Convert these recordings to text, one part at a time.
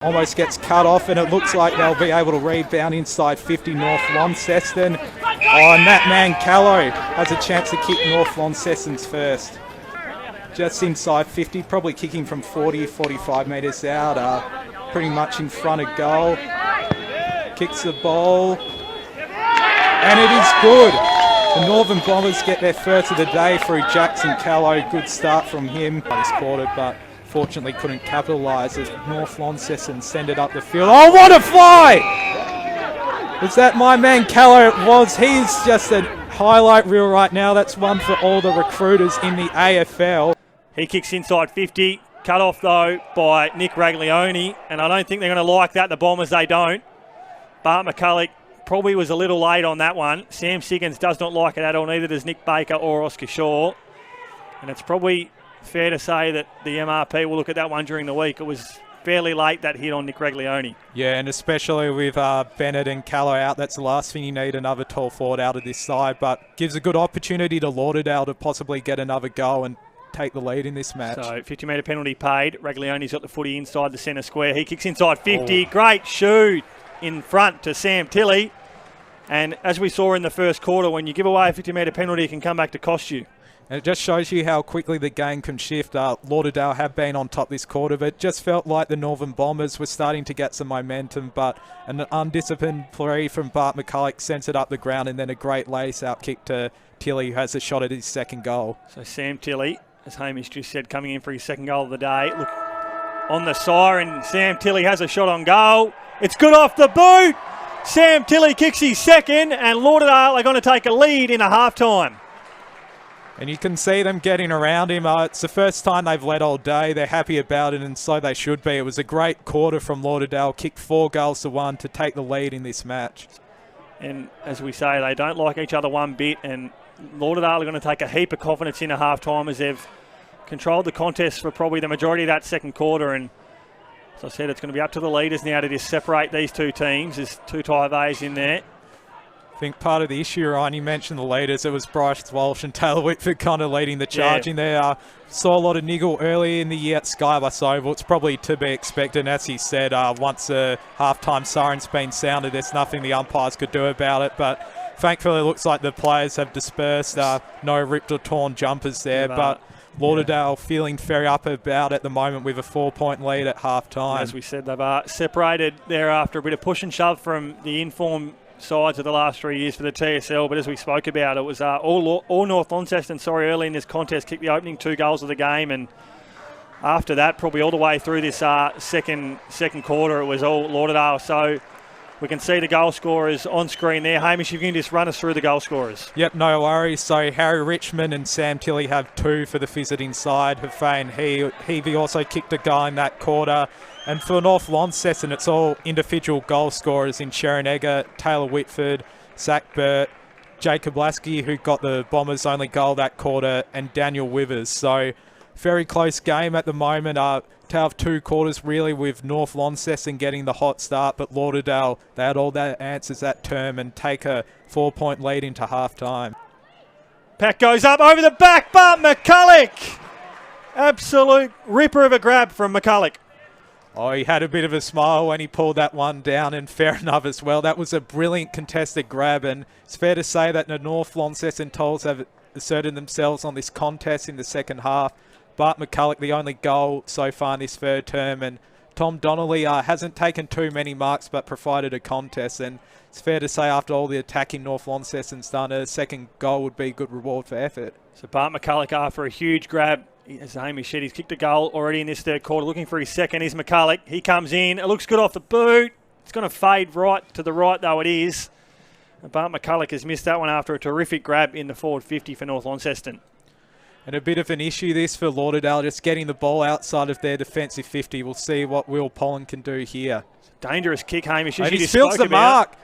Almost gets cut off, and it looks like they'll be able to rebound inside 50 North Launceston. Oh, and that man Callow has a chance to kick North Launceston's first. Just inside 50, probably kicking from 40, 45 metres out. Pretty much in front of goal. Kicks the ball. And it is good. The Northern Bombers get their first of the day through Jackson Callow. Good start from him this quarter, but fortunately couldn't capitalise as North Launceston send it up the field. Oh, what a fly! Was that my man Callow? It was. He's just a highlight reel right now. That's one for all the recruiters in the AFL. He kicks inside 50. Cut off, though, by Nick Raglione. And I don't think they're going to like that, the Bombers. They don't. Bart McCulloch probably was a little late on that one. Sam Siggins does not like it at all. Neither does Nick Baker or Oscar Shaw. And it's probably fair to say that the MRP will look at that one during the week. It was fairly late, that hit on Nick Raglione. Yeah, and especially with Bennett and Callow out, that's the last thing you need, another tall forward out of this side, but gives a good opportunity to Lauderdale to possibly get another goal and take the lead in this match. So 50-metre penalty paid. Raglione's got the footy inside the centre square. He kicks inside 50. Oh. Great shoot in front to Sam Tilley. And as we saw in the first quarter, when you give away a 50-metre penalty, it can come back to cost you. And it just shows you how quickly the game can shift. Lauderdale have been on top this quarter, but it just felt like the Northern Bombers were starting to get some momentum, but an undisciplined play from Bart McCulloch sends it up the ground, and then a great lace-out kick to Tilley, who has a shot at his second goal. So Sam Tilley, as Hamish just said, coming in for his second goal of the day. Look, on the siren, Sam Tilley has a shot on goal. It's good off the boot. Sam Tilley kicks his second, and Lauderdale are going to take a lead in a half-time. And you can see them getting around him. It's the first time they've led all day. They're happy about it, and so they should be. It was a great quarter from Lauderdale. Kicked 4 goals to 1 to take the lead in this match. And as we say, they don't like each other one bit, and Lauderdale are going to take a heap of confidence in a half-time as they've controlled the contest for probably the majority of that second quarter. And as I said, it's going to be up to the leaders now to just separate these two teams. There's 2 tie-bays in there. I think part of the issue, Ryan, you mentioned the leaders. It was Bryce Walsh and Taylor Whitford kind of leading the charge in there. Saw a lot of niggle early in the year at Skybus Oval. It's probably to be expected. And as he said, once the halftime siren's been sounded, there's nothing the umpires could do about it. But thankfully, it looks like the players have dispersed. No ripped or torn jumpers there. But Lauderdale feeling very up about at the moment with a 4-point lead at halftime. As we said, they've separated there after a bit of push and shove from the informed sides of the last 3 years for the TSL, but as we spoke about, it was all North Launceston, early in this contest, kicked the opening 2 goals of the game, and after that, probably all the way through this second quarter, it was all Lauderdale. So we can see the goal scorers on screen there. Hamish, if you can just run us through the goal scorers. Yep, no worries. So Harry Richmond and Sam Tilley have 2 for the visiting side. Hafane Heavey also kicked a goal in that quarter. And for North Launceston, it's all individual goal scorers in Sharon Egger, Taylor Whitford, Zach Burt, Jacob Lasky, who got the Bombers' only goal that quarter, and Daniel Withers. So very close game at the moment. To have 2 quarters really with North Launceston getting the hot start, but Lauderdale, they had all their answers that term and take a 4-point lead into half-time. Pack goes up over the back, but McCulloch! Absolute ripper of a grab from McCulloch. Oh, he had a bit of a smile when he pulled that one down, and fair enough as well. That was a brilliant contested grab, and it's fair to say that the North Launceston Tolls have asserted themselves on this contest in the second half. Bart McCulloch, the only goal so far in this third term, and Tom Donnelly hasn't taken too many marks but provided a contest, and it's fair to say after all the attacking North Launceston's done, a second goal would be good reward for effort. So Bart McCulloch, after a huge grab, as Hamish said, he's kicked a goal already in this third quarter. Looking for his second is McCulloch. He comes in. It looks good off the boot. It's going to fade right to the right, though it is. Bart McCulloch has missed that one after a terrific grab in the forward 50 for North Launceston. And a bit of an issue this for Lauderdale, just getting the ball outside of their defensive 50. We'll see what Will Pollen can do here. Dangerous kick, Hamish. And he spills the mark.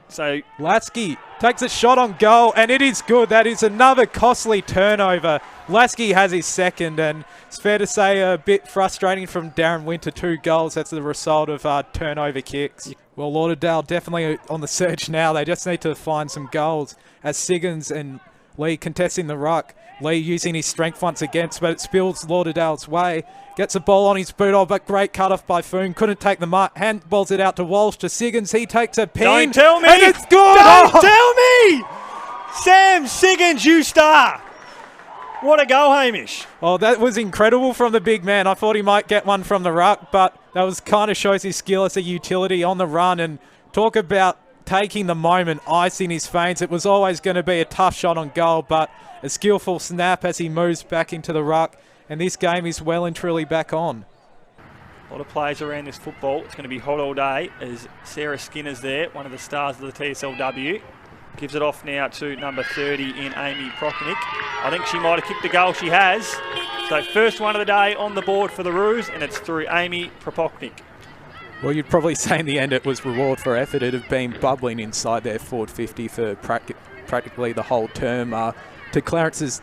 So Lasky takes a shot on goal, and it is good. That is another costly turnover. Lasky has his second, and it's fair to say a bit frustrating from Darren Winter. 2 goals. That's the result of turnover kicks. Well, Lauderdale definitely on the search now. They just need to find some goals as Siggins and Lee contesting the ruck. Lee using his strength once again, but it spills Lauderdale's way. Gets a ball on his boot, but great cut off by Foon. Couldn't take the mark. Handballs it out to Walsh, to Siggins. He takes a pin. Don't tell me. And it's good. Don't tell me. Sam Siggins, you star. What a goal, Hamish. Oh, that was incredible from the big man. I thought he might get one from the ruck, but that was kind of shows his skill as a utility on the run. And talk about taking the moment, icing his feints. It was always going to be a tough shot on goal, but a skillful snap as he moves back into the ruck. And this game is well and truly back on. A lot of players around this football. It's going to be hot all day as Sarah Skinner's there, one of the stars of the TSLW. Gives it off now to number 30 in Amy Prochnick. I think she might have kicked the goal. She has. So first one of the day on the board for the Roos, and it's through Amy Prochnick. Well, you'd probably say in the end it was reward for effort. It had been bubbling inside their forward 50 for practically the whole term. To Clarence's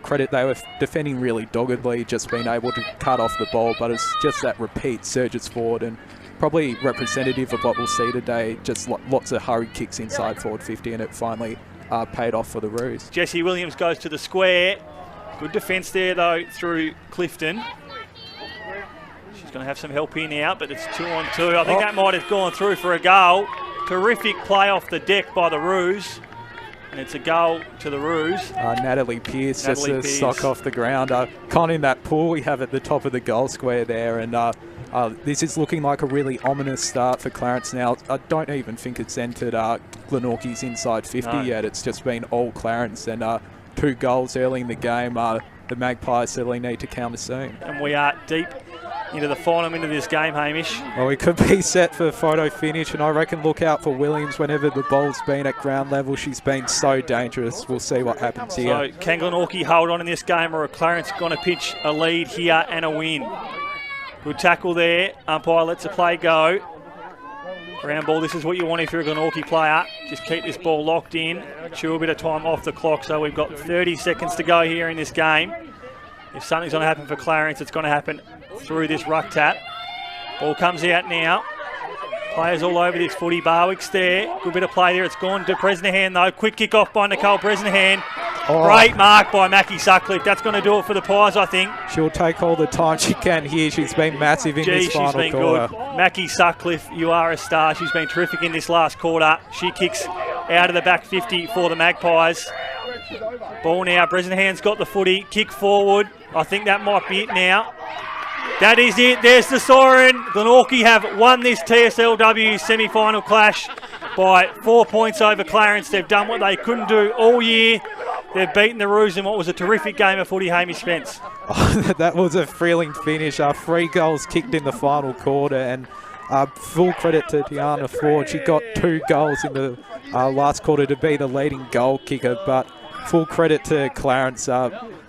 credit, they were defending really doggedly, just being able to cut off the ball, but it's just that repeat surges forward and probably representative of what we'll see today, just lots of hurried kicks inside forward 50, and it finally paid off for the Roos. Jessie Williams goes to the square. Good defence there, though, through Clifton. She's going to have some help here now, but it's 2-on-2. I think that might have gone through for a goal. Terrific play off the deck by the Roos. And it's a goal to the Roos. Natalie Pearce just a sock off the ground. Con in that pool we have at the top of the goal square there. And this is looking like a really ominous start for Clarence now. I don't even think it's entered Glenorchy's inside 50 yet. It's just been all Clarence. And 2 goals early in the game. The Magpies certainly need to counter soon. And we are deep into the final minute of this game, Hamish. Well, we could be set for photo finish, and I reckon look out for Williams whenever the ball's been at ground level. She's been so dangerous. We'll see what happens here. So can Glenorchy hold on in this game, or are Clarence going to pitch a lead here and a win? Good tackle there. Umpire lets the play go. Ground ball, this is what you want if you're a Glenorchy player. Just keep this ball locked in, chew a bit of time off the clock. So we've got 30 seconds to go here in this game. If something's going to happen for Clarence, it's going to happen through this ruck tap. Ball comes out now. Players all over this footy. Barwick's there. Good bit of play there. It's gone to Bresnahan though. Quick kick off by Nicole Bresnahan. Oh. Great mark by Mackie Sutcliffe. That's going to do it for the Pies, I think. She'll take all the time she can here. She's been massive in this final quarter. She's been good. Mackie Sutcliffe, you are a star. She's been terrific in this last quarter. She kicks out of the back 50 for the Magpies. Ball now. Bresnahan's got the footy. Kick forward. I think that might be it now. That is it. There's the siren. Glenorchy have won this TSLW semi-final clash by 4 points over Clarence. They've done what they couldn't do all year. They've beaten the Roos in what was a terrific game of footy. Hamish Spence. Oh, that was a thrilling finish. 3 goals kicked in the final quarter, and full credit to Tiana Ford. She got 2 goals in the last quarter to be the leading goal kicker, but full credit to Clarence.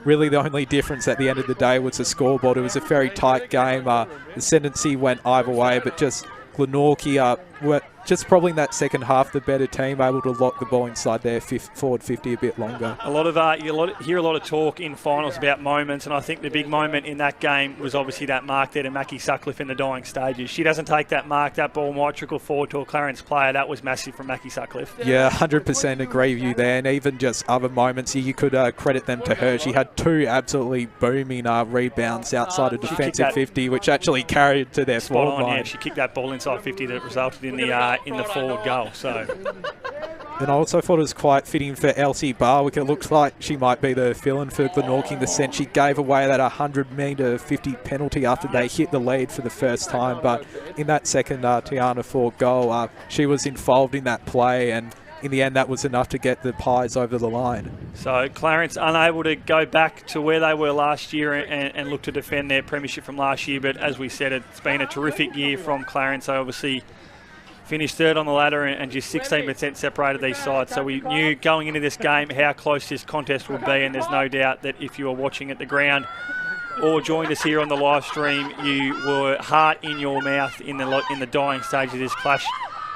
Really the only difference at the end of the day was the scoreboard. It was a very tight game. The ascendancy went either way, but just Glenorchy were just probably in that second half the better team, able to lock the ball inside their forward 50 a bit longer. You hear a lot of talk in finals about moments, and I think the big moment in that game was obviously that mark there to Mackie Sutcliffe in the dying stages. She doesn't take that mark, that ball might trickle forward to a Clarence player. That was massive from Mackie Sutcliffe. Yeah, 100% agree with you there, and even just other moments, you could credit them to her. She had 2 absolutely booming rebounds outside of defensive 50, which actually carried to their forward line. Yeah, she kicked that ball inside 50 that resulted in the forward goal. So. And I also thought it was quite fitting for Elsie Barwick. It looks like she might be the fill-in for Glenorchy in the sense she gave away that 100-metre 50 penalty after they hit the lead for the first time. But in that second Tiana Ford goal, she was involved in that play, and in the end that was enough to get the Pies over the line. So Clarence unable to go back to where they were last year and look to defend their premiership from last year. But as we said, it's been a terrific year from Clarence. They obviously finished 3rd on the ladder and just 16% separated these sides. So we knew going into this game how close this contest would be, and there's no doubt that if you were watching at the ground or joined us here on the live stream, you were heart in your mouth in the dying stage of this clash.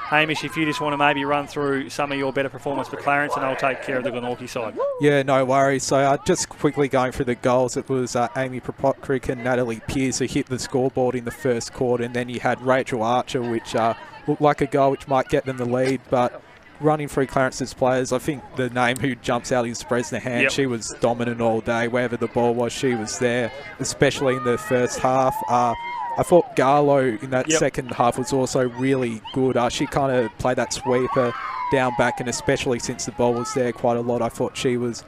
Hamish, if you just want to maybe run through some of your better performance for Clarence, and I'll take care of the Glenorchy side. Yeah, no worries. So just quickly going through the goals, it was Amy Prochnick and Natalie Pearce who hit the scoreboard in the first quarter, and then you had Rachel Archer, which looked like a goal which might get them the lead, but running through Clarence's players, I think the name who jumps out is Bresnahan. Yep. She was dominant all day. Wherever the ball was, she was there, especially in the first half. I thought Garlow in that second half was also really good. She kind of played that sweeper down back, and especially since the ball was there quite a lot, I thought she was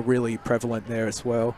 really prevalent there as well.